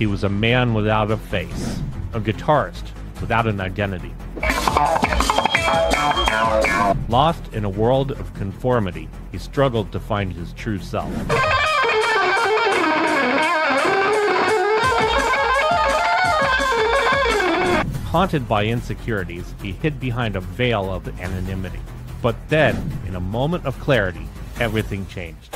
He was a man without a face, a guitarist without an identity. Lost in a world of conformity, he struggled to find his true self. Haunted by insecurities, he hid behind a veil of anonymity. But then, in a moment of clarity, everything changed.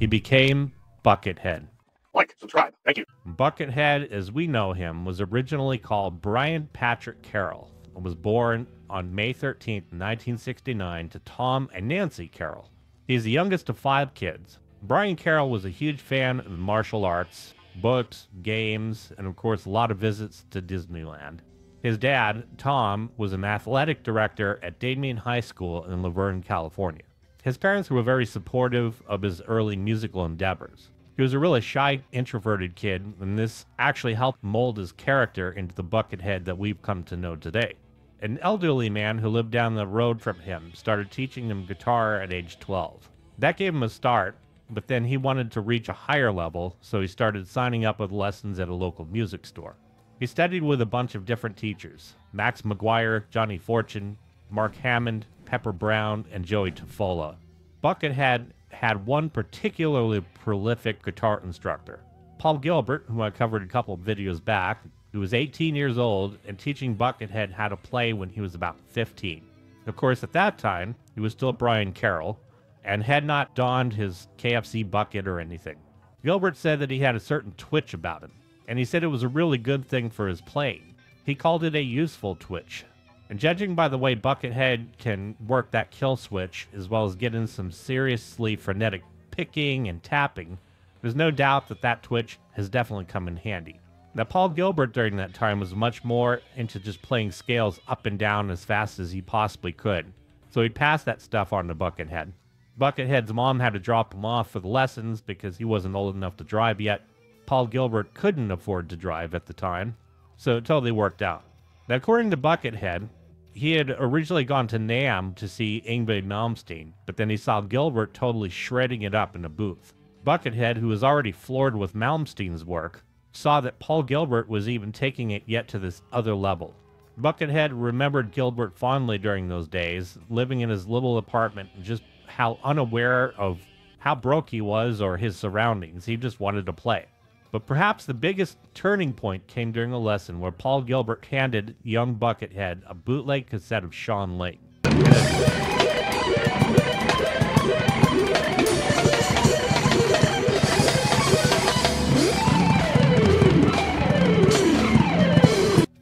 He became Buckethead. Like, subscribe, thank you. Buckethead, as we know him, was originally called Brian Patrick Carroll and was born on May 13, 1969 to Tom and Nancy Carroll. He's the youngest of 5 kids. Brian Carroll was a huge fan of martial arts, books, games, and of course a lot of visits to Disneyland. His dad, Tom, was an athletic director at Damien High School in Laverne, California. His parents were very supportive of his early musical endeavors. He was a really shy, introverted kid, and this actually helped mold his character into the Buckethead that we've come to know today. An elderly man who lived down the road from him started teaching him guitar at age 12. That gave him a start, but then he wanted to reach a higher level, so he started signing up with lessons at a local music store. He studied with a bunch of different teachers: Max McGuire, Johnny Fortune, Mark Hammond, Pepper Brown, and Joey Tafola. Buckethead had one particularly prolific guitar instructor, Paul Gilbert, who I covered a couple of videos back, who was 18 years old and teaching Buckethead how to play when he was about 15. Of course, at that time, he was still Brian Carroll, and had not donned his KFC bucket or anything. Gilbert said that he had a certain twitch about him, and he said it was a really good thing for his playing. He called it a useful twitch. And judging by the way Buckethead can work that kill switch, as well as get in some seriously frenetic picking and tapping, there's no doubt that that twitch has definitely come in handy. Now, Paul Gilbert during that time was much more into just playing scales up and down as fast as he possibly could, so he'd pass that stuff on to Buckethead. Buckethead's mom had to drop him off for the lessons because he wasn't old enough to drive yet. Paul Gilbert couldn't afford to drive at the time, so it totally worked out. Now, according to Buckethead, he had originally gone to NAMM to see Yngwie Malmsteen, but then he saw Gilbert totally shredding it up in a booth. Buckethead, who was already floored with Malmsteen's work, saw that Paul Gilbert was even taking it yet to this other level. Buckethead remembered Gilbert fondly during those days, living in his little apartment, and just how unaware of how broke he was or his surroundings. He just wanted to play. But perhaps the biggest turning point came during a lesson where Paul Gilbert handed young Buckethead a bootleg cassette of Sean Lane.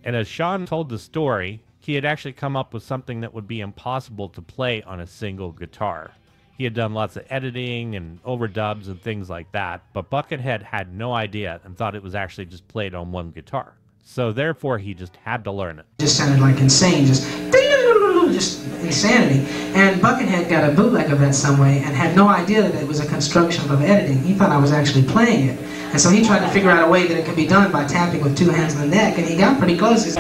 And as Sean told the story, he had actually come up with something that would be impossible to play on a single guitar. He had done lots of editing and overdubs and things like that, but Buckethead had no idea and thought it was actually just played on one guitar. So therefore, he just had to learn it. Just sounded like insane, just insanity. And Buckethead got a bootleg of that some way and had no idea that it was a construction of editing. He thought I was actually playing it. And so he tried to figure out a way that it could be done by tapping with 2 hands on the neck, and he got pretty close.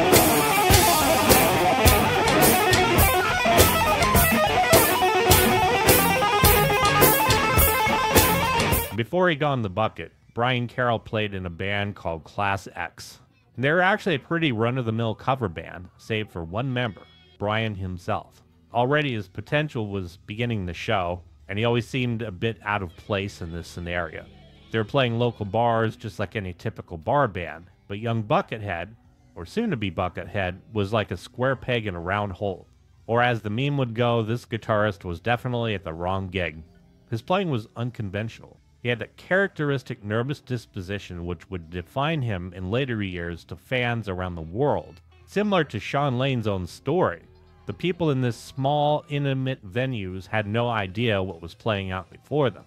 Before he got in the bucket, Brian Carroll played in a band called Class X. They were actually a pretty run-of-the-mill cover band, save for one member, Brian himself. Already his potential was beginning to show, and he always seemed a bit out of place in this scenario. They were playing local bars just like any typical bar band, but young Buckethead, or soon-to-be Buckethead, was like a square peg in a round hole. Or as the meme would go, this guitarist was definitely at the wrong gig. His playing was unconventional. He had that characteristic nervous disposition which would define him in later years to fans around the world. Similar to Sean Lane's own story, the people in this small, intimate venues had no idea what was playing out before them.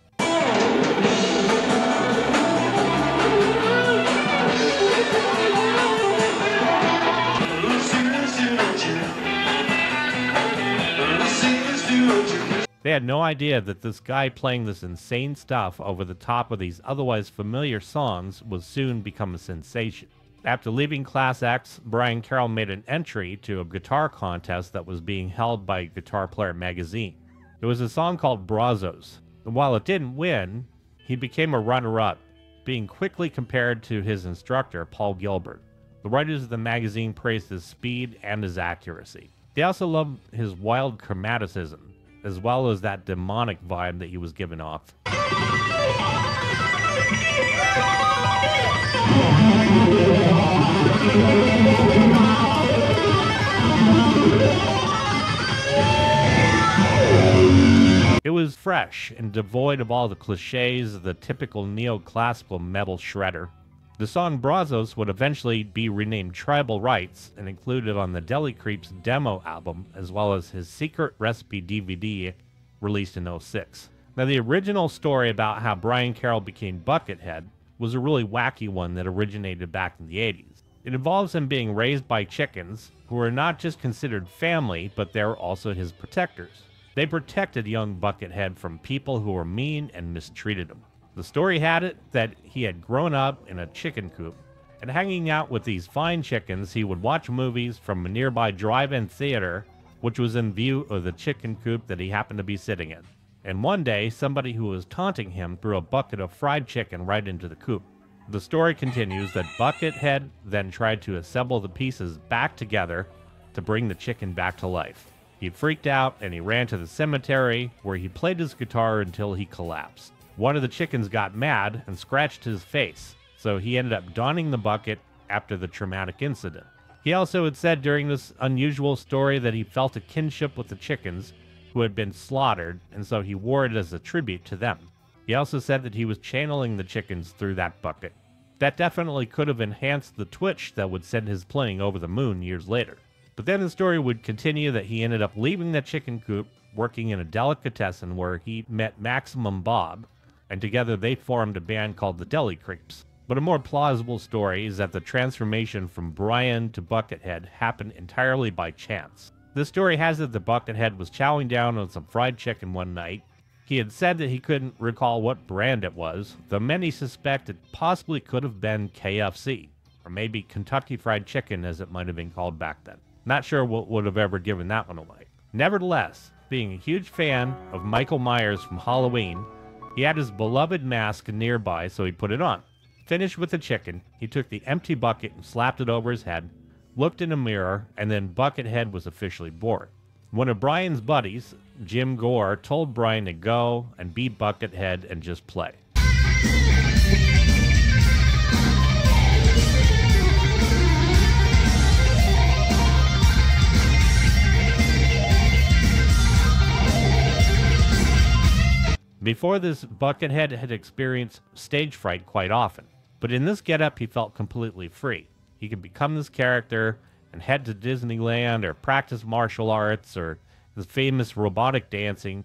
They had no idea that this guy playing this insane stuff over the top of these otherwise familiar songs would soon become a sensation. After leaving Class X, Brian Carroll made an entry to a guitar contest that was being held by Guitar Player magazine. It was a song called Brazos, and while it didn't win, he became a runner-up, being quickly compared to his instructor, Paul Gilbert. The writers of the magazine praised his speed and his accuracy. They also loved his wild chromaticism, as well as that demonic vibe that he was giving off. It was fresh and devoid of all the cliches of the typical neoclassical metal shredder. The song Brazos would eventually be renamed Tribal Rights and included on the Deli Creeps demo album, as well as his Secret Recipe DVD released in '06. Now, the original story about how Brian Carroll became Buckethead was a really wacky one that originated back in the 80s. It involves him being raised by chickens who were not just considered family, but they were also his protectors. They protected young Buckethead from people who were mean and mistreated him. The story had it that he had grown up in a chicken coop, and hanging out with these fine chickens, he would watch movies from a nearby drive-in theater, which was in view of the chicken coop that he happened to be sitting in. And one day, somebody who was taunting him threw a bucket of fried chicken right into the coop. The story continues that Buckethead then tried to assemble the pieces back together to bring the chicken back to life. He freaked out and he ran to the cemetery, where he played his guitar until he collapsed. One of the chickens got mad and scratched his face, so he ended up donning the bucket after the traumatic incident. He also had said during this unusual story that he felt a kinship with the chickens who had been slaughtered, and so he wore it as a tribute to them. He also said that he was channeling the chickens through that bucket. That definitely could have enhanced the twitch that would send his playing over the moon years later. But then the story would continue that he ended up leaving that chicken coop, working in a delicatessen where he met Maximum Bob, and together they formed a band called the Deli Creeps. But a more plausible story is that the transformation from Brian to Buckethead happened entirely by chance. This story has it that Buckethead was chowing down on some fried chicken one night. He had said that he couldn't recall what brand it was, though many suspect it possibly could have been KFC, or maybe Kentucky Fried Chicken as it might have been called back then. Not sure what would have ever given that one away. Nevertheless, being a huge fan of Michael Myers from Halloween, he had his beloved mask nearby, so he put it on. Finished with the chicken, he took the empty bucket and slapped it over his head, looked in a mirror, and then Buckethead was officially born. One of Brian's buddies, Jim Gore, told Brian to go and be Buckethead and just play. Before this, Buckethead had experienced stage fright quite often, but in this getup he felt completely free. He could become this character and head to Disneyland or practice martial arts or the famous robotic dancing.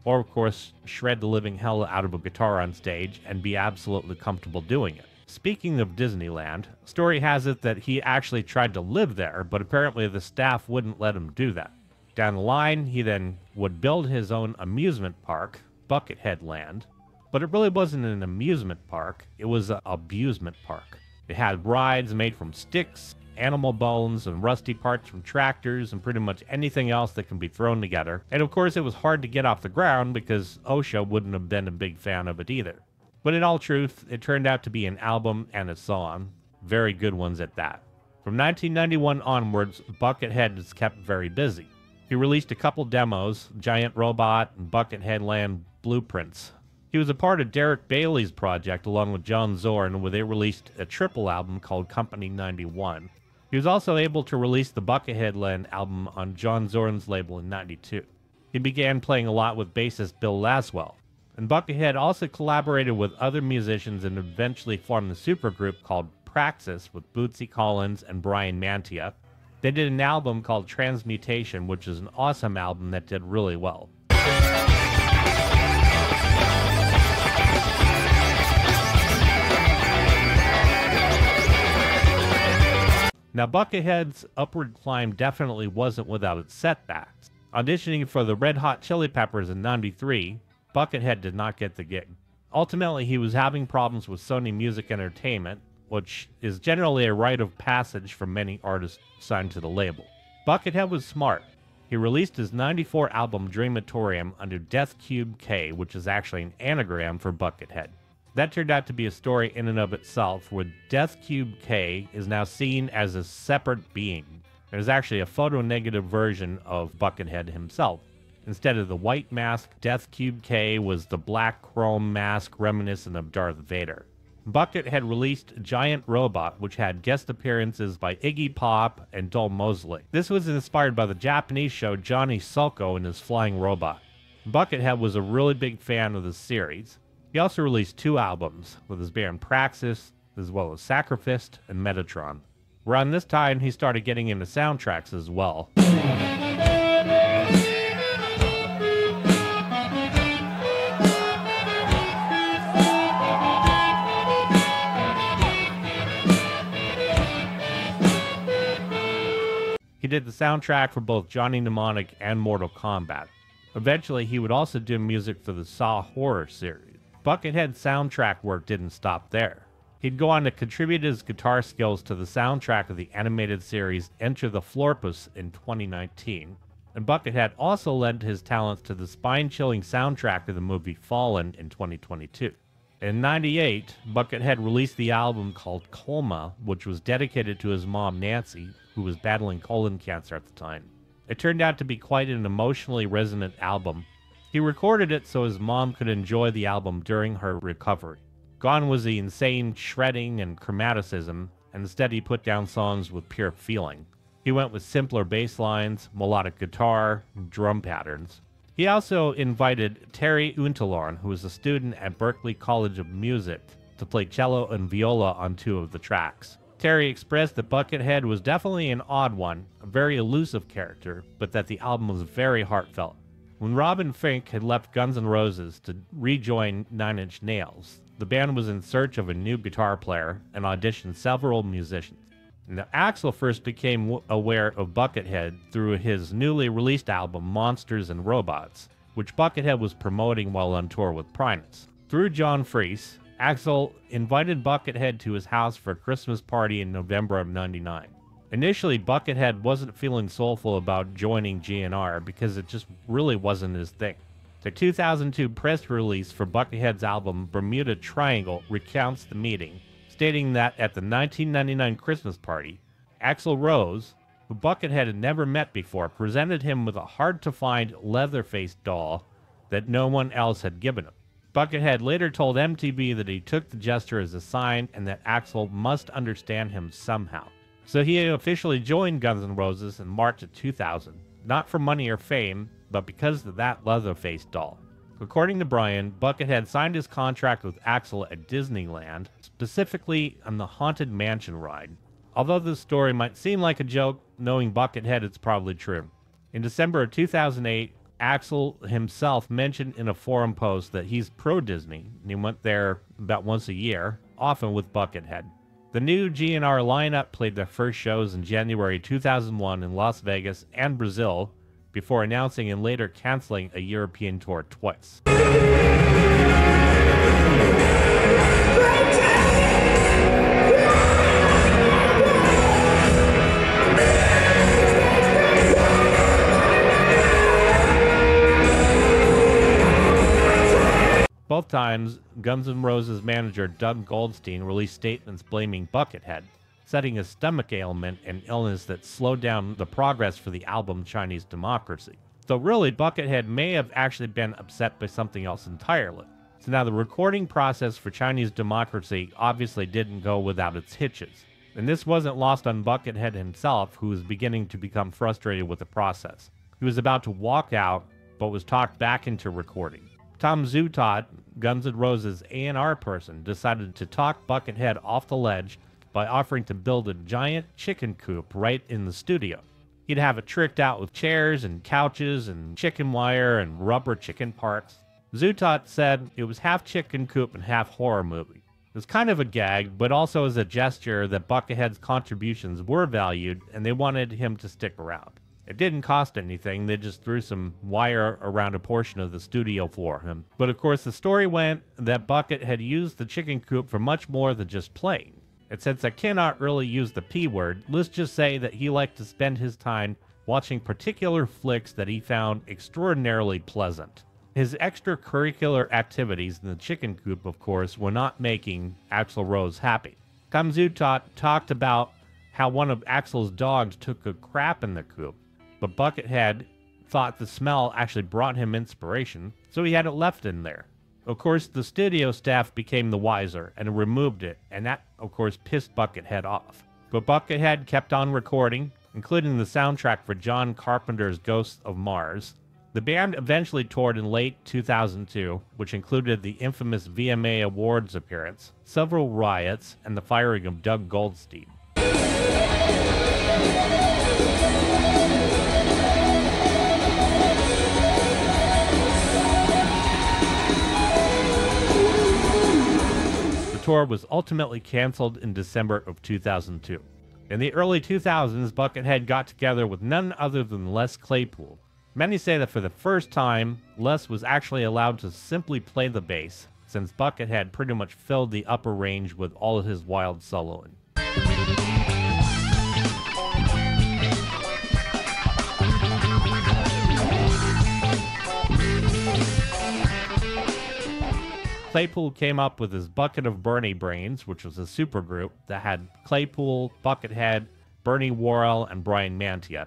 Or, of course, shred the living hell out of a guitar on stage and be absolutely comfortable doing it. Speaking of Disneyland, story has it that he actually tried to live there, but apparently the staff wouldn't let him do that. Down the line, he then would build his own amusement park, Buckethead Land, but it really wasn't an amusement park, it was an abusement park. It had rides made from sticks, animal bones, and rusty parts from tractors, and pretty much anything else that can be thrown together. And of course, it was hard to get off the ground because OSHA wouldn't have been a big fan of it either. But in all truth, it turned out to be an album and a song. Very good ones at that. From 1991 onwards, Buckethead is kept very busy. He released a couple demos, Giant Robot and Buckethead Land Blueprints. He was a part of Derek Bailey's project along with John Zorn, where they released a triple album called Company 91. He was also able to release the Buckethead Land album on John Zorn's label in '92. He began playing a lot with bassist Bill Laswell. And Buckethead also collaborated with other musicians and eventually formed the supergroup called Praxis with Bootsy Collins and Brian Mantia. They did an album called Transmutation, which is an awesome album that did really well. Now, Buckethead's upward climb definitely wasn't without its setbacks. Auditioning for the Red Hot Chili Peppers in '93, Buckethead did not get the gig. Ultimately, he was having problems with Sony Music Entertainment, which is generally a rite of passage for many artists signed to the label. Buckethead was smart. He released his '94 album Dreamatorium under Death Cube K, which is actually an anagram for Buckethead. That turned out to be a story in and of itself, where Death Cube K is now seen as a separate being. There's actually a photo-negative version of Buckethead himself. Instead of the white mask, Death Cube K was the black chrome mask reminiscent of Darth Vader. Buckethead released Giant Robot, which had guest appearances by Iggy Pop and Dol Mosley. This was inspired by the Japanese show Johnny Sulco and his Flying Robot. Buckethead was a really big fan of the series. He also released 2 albums with his band Praxis, as well as Sacrificed and Metatron. Around this time, he started getting into soundtracks as well. He did the soundtrack for both Johnny Mnemonic and Mortal Kombat. Eventually, he would also do music for the Saw horror series. Buckethead's soundtrack work didn't stop there. He'd go on to contribute his guitar skills to the soundtrack of the animated series Enter the Florpus in 2019, and Buckethead also lent his talents to the spine-chilling soundtrack of the movie Fallen in 2022. In '98, Buckethead released the album called Coma, which was dedicated to his mom Nancy, who was battling colon cancer at the time. It turned out to be quite an emotionally resonant album. He recorded it so his mom could enjoy the album during her recovery. Gone was the insane shredding and chromaticism, and instead he put down songs with pure feeling. He went with simpler bass lines, melodic guitar, and drum patterns. He also invited Terry Untelorn, who was a student at Berklee College of Music, to play cello and viola on 2 of the tracks. Terry expressed that Buckethead was definitely an odd one, a very elusive character, but that the album was very heartfelt. When Robin Fink had left Guns N' Roses to rejoin Nine Inch Nails, the band was in search of a new guitar player and auditioned several musicians. Now, Axl first became aware of Buckethead through his newly released album Monsters and Robots, which Buckethead was promoting while on tour with Primus. Through John Freese, Axl invited Buckethead to his house for a Christmas party in November of '99. Initially, Buckethead wasn't feeling soulful about joining GNR because it just really wasn't his thing. The 2002 press release for Buckethead's album Bermuda Triangle recounts the meeting, stating that at the 1999 Christmas party, Axl Rose, who Buckethead had never met before, presented him with a hard-to-find Leatherface doll that no one else had given him. Buckethead later told MTV that he took the gesture as a sign and that Axl must understand him somehow. So he officially joined Guns N' Roses in March of 2000, not for money or fame, but because of that Leatherface doll. According to Brian, Buckethead signed his contract with Axl at Disneyland, specifically on the Haunted Mansion ride. Although this story might seem like a joke, knowing Buckethead, it's probably true. In December of 2008, Axl himself mentioned in a forum post that he's pro-Disney, and he went there about once a year, often with Buckethead. The new GNR lineup played their first shows in January 2001 in Las Vegas and Brazil, before announcing and later canceling a European tour twice. Both times, Guns N' Roses manager Doug Goldstein released statements blaming Buckethead, citing a stomach ailment and illness that slowed down the progress for the album Chinese Democracy. So really, Buckethead may have actually been upset by something else entirely. So now the recording process for Chinese Democracy obviously didn't go without its hitches. And this wasn't lost on Buckethead himself, who was beginning to become frustrated with the process. He was about to walk out, but was talked back into recording. Tom Zutaut, Guns N' Roses A&R person, decided to talk Buckethead off the ledge by offering to build a giant chicken coop right in the studio. He'd have it tricked out with chairs and couches and chicken wire and rubber chicken parts. Zutaut said it was half chicken coop and half horror movie. It was kind of a gag, but also as a gesture that Buckethead's contributions were valued and they wanted him to stick around. It didn't cost anything, they just threw some wire around a portion of the studio for him. But of course the story went that Buckethead used the chicken coop for much more than just playing. And since I cannot really use the P word, let's just say that he liked to spend his time watching particular flicks that he found extraordinarily pleasant. His extracurricular activities in the chicken coop, of course, were not making Axl Rose happy. Kamzu talked about how one of Axl's dogs took a crap in the coop, but Buckethead thought the smell actually brought him inspiration, so he had it left in there. Of course, the studio staff became the wiser and removed it, and that, of course, pissed Buckethead off. But Buckethead kept on recording, including the soundtrack for John Carpenter's Ghosts of Mars. The band eventually toured in late 2002, which included the infamous VMA Awards appearance, several riots, and the firing of Doug Goldstein. The tour was ultimately canceled in December of 2002. In the early 2000s, Buckethead got together with none other than Les Claypool. Many say that for the first time, Les was actually allowed to simply play the bass, since Buckethead pretty much filled the upper range with all of his wild soloing. Claypool came up with his Bucket of Bernie Brains, which was a supergroup that had Claypool, Buckethead, Bernie Worrell, and Brian Mantia.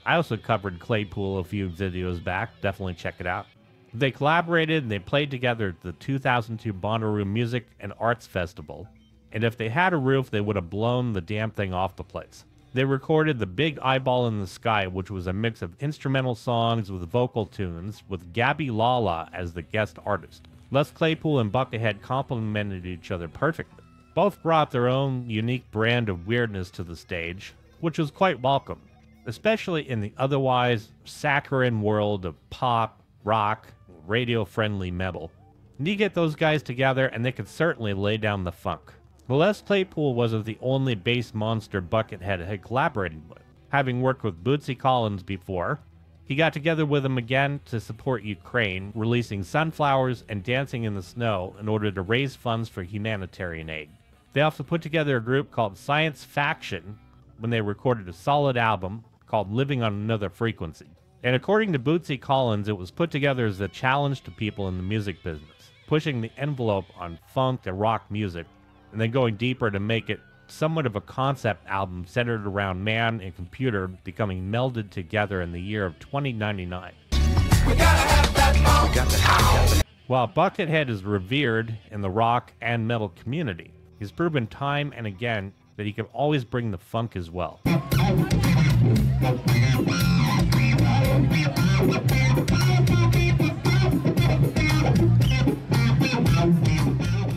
I also covered Claypool a few videos back, definitely check it out. They collaborated and they played together at the 2002 Bonnaroo Music and Arts Festival, and if they had a roof, they would have blown the damn thing off the place. They recorded The Big Eyeball in the Sky, which was a mix of instrumental songs with vocal tunes, with Gabby Lala as the guest artist. Les Claypool and Buckethead complemented each other perfectly. Both brought their own unique brand of weirdness to the stage, which was quite welcome, especially in the otherwise saccharine world of pop, rock, radio-friendly metal. And you get those guys together and they could certainly lay down the funk. But Les Claypool wasn't the only bass monster Buckethead had collaborated with. Having worked with Bootsy Collins before, he got together with him again to support Ukraine, releasing Sunflowers and Dancing in the Snow in order to raise funds for humanitarian aid. They also put together a group called Science Faction when they recorded a solid album called Living on Another Frequency. And according to Bootsy Collins, it was put together as a challenge to people in the music business, pushing the envelope on funk and rock music, and then going deeper to make it somewhat of a concept album centered around man and computer becoming melded together in the year of 2099. While Buckethead is revered in the rock and metal community, he's proven time and again that he can always bring the funk as well.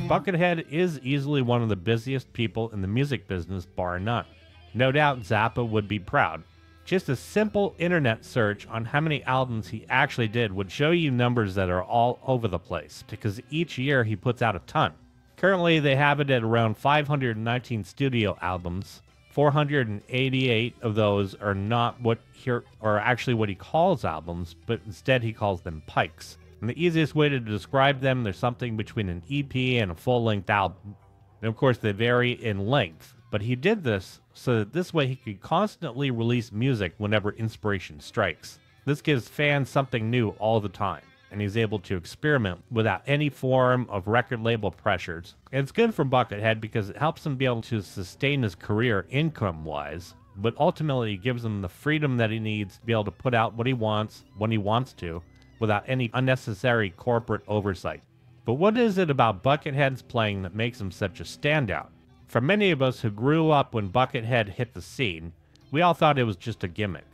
Buckethead is easily one of the busiest people in the music business, bar none. No doubt Zappa would be proud. Just a simple internet search on how many albums he actually did would show you numbers that are all over the place, because each year he puts out a ton. Currently they have it at around 519 studio albums. 488 of those are not what he calls albums, but instead he calls them pikes. And the easiest way to describe them, they're something between an EP and a full-length album. And of course, they vary in length. But he did this so that this way he could constantly release music whenever inspiration strikes. This gives fans something new all the time, and he's able to experiment without any form of record label pressures. And it's good for Buckethead because it helps him be able to sustain his career income-wise, but ultimately it gives him the freedom that he needs to be able to put out what he wants, when he wants to, without any unnecessary corporate oversight. But what is it about Buckethead's playing that makes him such a standout? For many of us who grew up when Buckethead hit the scene, we all thought it was just a gimmick.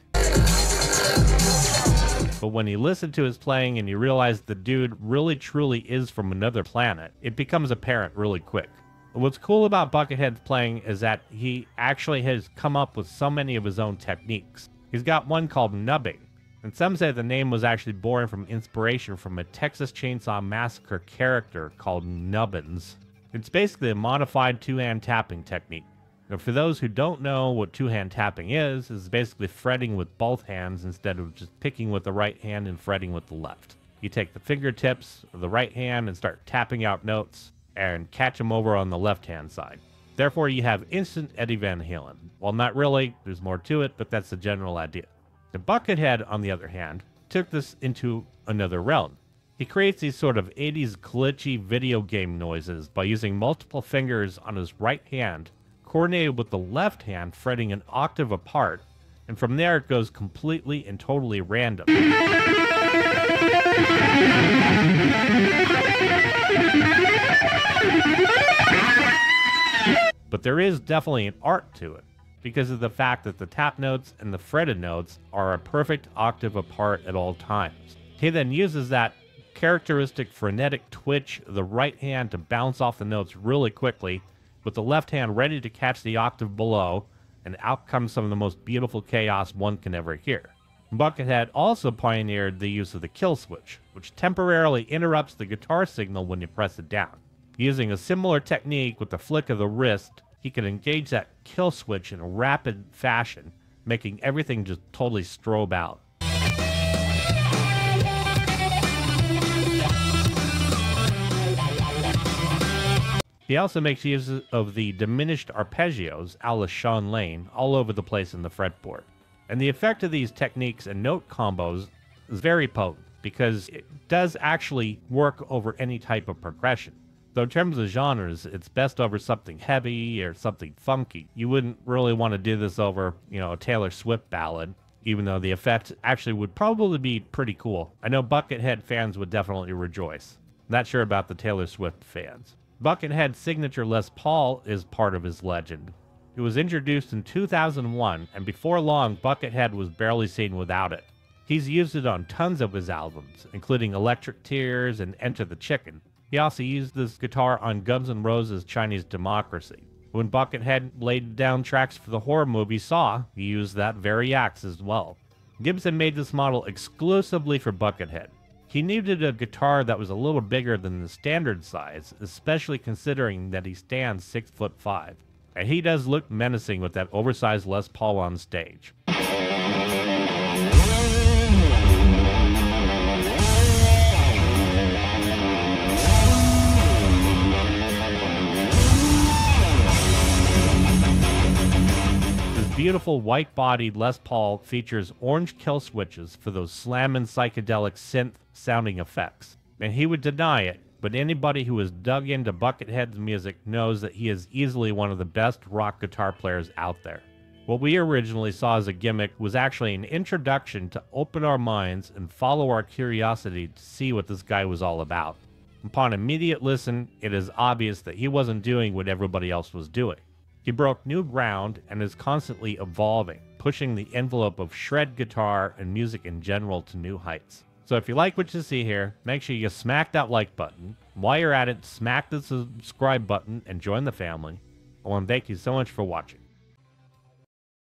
But when you listen to his playing and you realize the dude really truly is from another planet, it becomes apparent really quick. What's cool about Buckethead's playing is that he actually has come up with so many of his own techniques. He's got one called nubbing, and some say the name was actually born from inspiration from a Texas Chainsaw Massacre character called Nubbins. It's basically a modified two-hand tapping technique. Now, for those who don't know what two-hand tapping is, it's basically fretting with both hands instead of just picking with the right hand and fretting with the left. You take the fingertips of the right hand and start tapping out notes and catch them over on the left-hand side. Therefore, you have instant Eddie Van Halen. Well, not really, there's more to it, but that's the general idea. The Buckethead, on the other hand, took this into another realm. He creates these sort of 80s glitchy video game noises by using multiple fingers on his right hand, coordinated with the left hand fretting an octave apart, and from there it goes completely and totally random. But there is definitely an art to it, because of the fact that the tap notes and the fretted notes are a perfect octave apart at all times. He then uses that characteristic frenetic twitch of the right hand to bounce off the notes really quickly, with the left hand ready to catch the octave below, and out comes some of the most beautiful chaos one can ever hear. Buckethead also pioneered the use of the kill switch, which temporarily interrupts the guitar signal when you press it down. Using a similar technique with the flick of the wrist, he could engage that kill switch in a rapid fashion, making everything just totally strobe out. He also makes use of the diminished arpeggios, a la Sean Lane, all over the place in the fretboard. And the effect of these techniques and note combos is very potent, because it does actually work over any type of progression. Though in terms of genres, it's best over something heavy or something funky. You wouldn't really want to do this over, a Taylor Swift ballad, even though the effect actually would probably be pretty cool. I know Buckethead fans would definitely rejoice. Not sure about the Taylor Swift fans. Buckethead's signature Les Paul is part of his legend. It was introduced in 2001, and before long, Buckethead was barely seen without it. He's used it on tons of his albums, including Electric Tears and Enter the Chicken. He also used this guitar on Guns N' Roses' Chinese Democracy. When Buckethead laid down tracks for the horror movie Saw, he used that very axe as well. Gibson made this model exclusively for Buckethead. He needed a guitar that was a little bigger than the standard size, especially considering that he stands 6'5". And he does look menacing with that oversized Les Paul on stage. Beautiful white-bodied Les Paul features orange kill switches for those slammin' psychedelic synth-sounding effects. And he would deny it, but anybody who has dug into Buckethead's music knows that he is easily one of the best rock guitar players out there. What we originally saw as a gimmick was actually an introduction to open our minds and follow our curiosity to see what this guy was all about. Upon immediate listen, it is obvious that he wasn't doing what everybody else was doing. He broke new ground and is constantly evolving, pushing the envelope of shred guitar and music in general to new heights. So if you like what you see here, make sure you smack that like button. While you're at it, smack the subscribe button and join the family. I want to thank you so much for watching.